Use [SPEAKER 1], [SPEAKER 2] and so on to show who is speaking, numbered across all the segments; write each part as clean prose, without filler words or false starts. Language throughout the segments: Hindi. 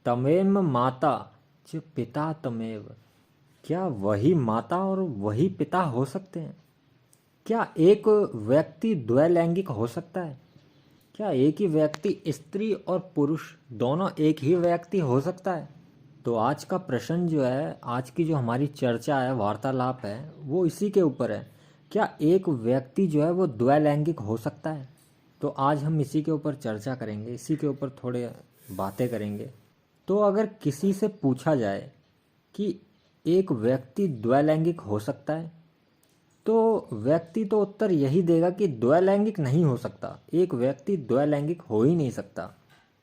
[SPEAKER 1] तमेव माता च पिता तमेव। क्या वही माता और वही पिता हो सकते हैं? क्या एक व्यक्ति द्वैलैंगिक हो सकता है? क्या एक ही व्यक्ति स्त्री और पुरुष दोनों एक ही व्यक्ति हो सकता है? तो आज का प्रश्न जो है, आज की जो हमारी चर्चा है, वार्तालाप है, वो इसी के ऊपर है। क्या एक व्यक्ति जो है वो द्वैलैंगिक हो सकता है? तो आज हम इसी के ऊपर चर्चा करेंगे, इसी के ऊपर थोड़े बातें करेंगे। तो अगर किसी से पूछा जाए कि एक व्यक्ति द्वैलैंगिक हो सकता है, तो व्यक्ति तो उत्तर यही देगा कि द्वैलैंगिक नहीं हो सकता, एक व्यक्ति द्वैलैंगिक हो ही नहीं सकता।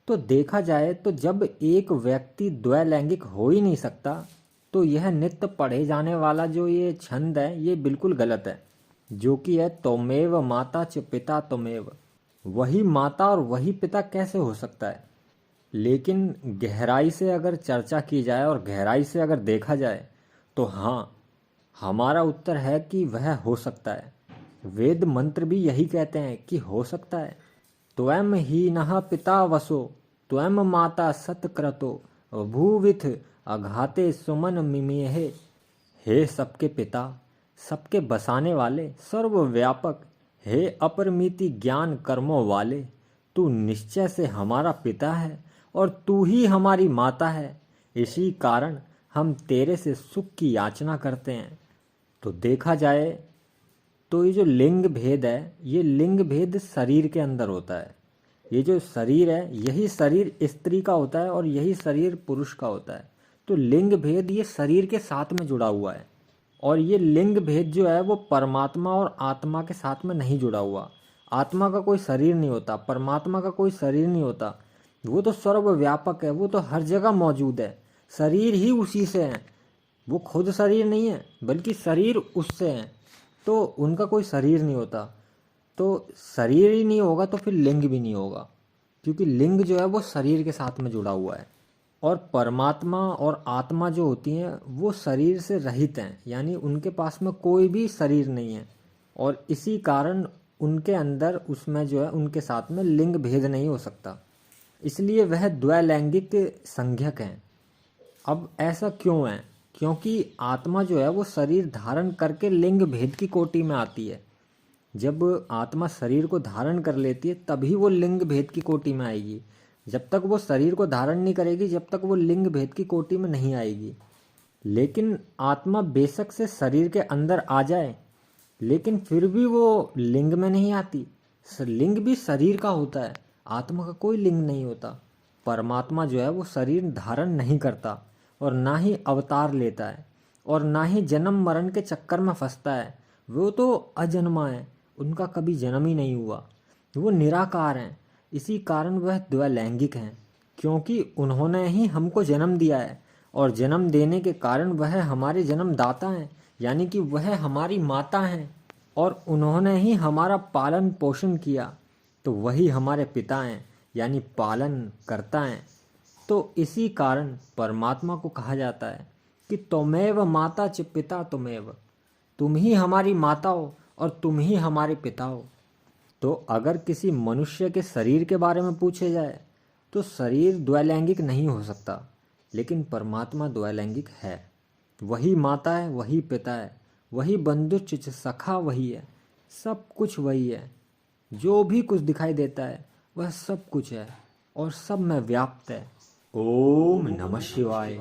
[SPEAKER 1] तो देखा जाए तो जब एक व्यक्ति द्वैलैंगिक हो ही नहीं सकता, तो यह नित्य पढ़े जाने वाला जो ये छंद है ये बिल्कुल गलत है, जो कि है त्वमेव माता च पिता त्वमेव। वही माता और वही पिता कैसे हो सकता है? लेकिन गहराई से अगर चर्चा की जाए और गहराई से अगर देखा जाए तो हाँ, हमारा उत्तर है कि वह हो सकता है। वेद मंत्र भी यही कहते हैं कि हो सकता है। त्वं ही नः पिता वसो त्वं माता सत्क्रतो भूविथ अघाते सुमन मिमेहे। हे सबके पिता, सबके बसाने वाले, सर्वव्यापक, हे अपरिमिति ज्ञान कर्मों वाले, तू निश्चय से हमारा पिता है और तू ही हमारी माता है। इसी कारण हम तेरे से सुख की याचना करते हैं। तो देखा जाए तो ये जो लिंग भेद है, ये लिंग भेद शरीर के अंदर होता है। ये जो शरीर है, यही शरीर स्त्री का होता है और यही शरीर पुरुष का होता है। तो लिंग भेद ये शरीर के साथ में जुड़ा हुआ है, और ये लिंग भेद जो है वो परमात्मा और आत्मा के साथ में नहीं जुड़ा हुआ। आत्मा का कोई शरीर नहीं होता, परमात्मा का कोई शरीर नहीं होता। वो तो सर्वव्यापक है, वो तो हर जगह मौजूद है। शरीर ही उसी से है, वो खुद शरीर नहीं है बल्कि शरीर उससे है। तो उनका कोई शरीर नहीं होता। तो शरीर ही नहीं होगा तो फिर लिंग भी नहीं होगा, क्योंकि लिंग जो है वो शरीर के साथ में जुड़ा हुआ है। और परमात्मा और आत्मा जो होती हैं वो शरीर से रहित हैं, यानी उनके पास में कोई भी शरीर नहीं है, और इसी कारण उनके अंदर उसमें जो है उनके साथ में लिंग भेद नहीं हो सकता, इसलिए वह द्वैलैंगिक संज्ञक हैं। अब ऐसा क्यों है? क्योंकि आत्मा जो है वो शरीर धारण करके लिंग भेद की कोटि में आती है। जब आत्मा शरीर को धारण कर लेती है तभी वो लिंग भेद की कोटि में आएगी। जब तक वो शरीर को धारण नहीं करेगी, जब तक वो लिंग भेद की कोटि में नहीं आएगी। लेकिन आत्मा बेशक से शरीर के अंदर आ जाए, लेकिन फिर भी वो लिंग में नहीं आती। लिंग भी शरीर का होता है, आत्मा का कोई लिंग नहीं होता। परमात्मा जो है वो शरीर धारण नहीं करता, और ना ही अवतार लेता है, और ना ही जन्म मरण के चक्कर में फंसता है। वो तो अजन्मा है, उनका कभी जन्म ही नहीं हुआ, वो निराकार हैं। इसी कारण वह द्वैलैंगिक हैं, क्योंकि उन्होंने ही हमको जन्म दिया है, और जन्म देने के कारण वह हमारे जन्मदाता हैं, यानी कि वह हमारी माता हैं, और उन्होंने ही हमारा पालन पोषण किया, तो वही हमारे पिता हैं, यानी पालन करता हैं। तो इसी कारण परमात्मा को कहा जाता है कि त्वमेव माता च पिता त्वमेव, तुम ही हमारी माता हो और तुम ही हमारे पिता हो। तो अगर किसी मनुष्य के शरीर के बारे में पूछे जाए तो शरीर द्वैलैंगिक नहीं हो सकता, लेकिन परमात्मा द्वैलैंगिक है। वही माता है, वही पिता है, वही बंधु चिच सखा वही है, सब कुछ वही है। जो भी कुछ दिखाई देता है वह सब कुछ है और सब में व्याप्त है। ओम नमः शिवाय।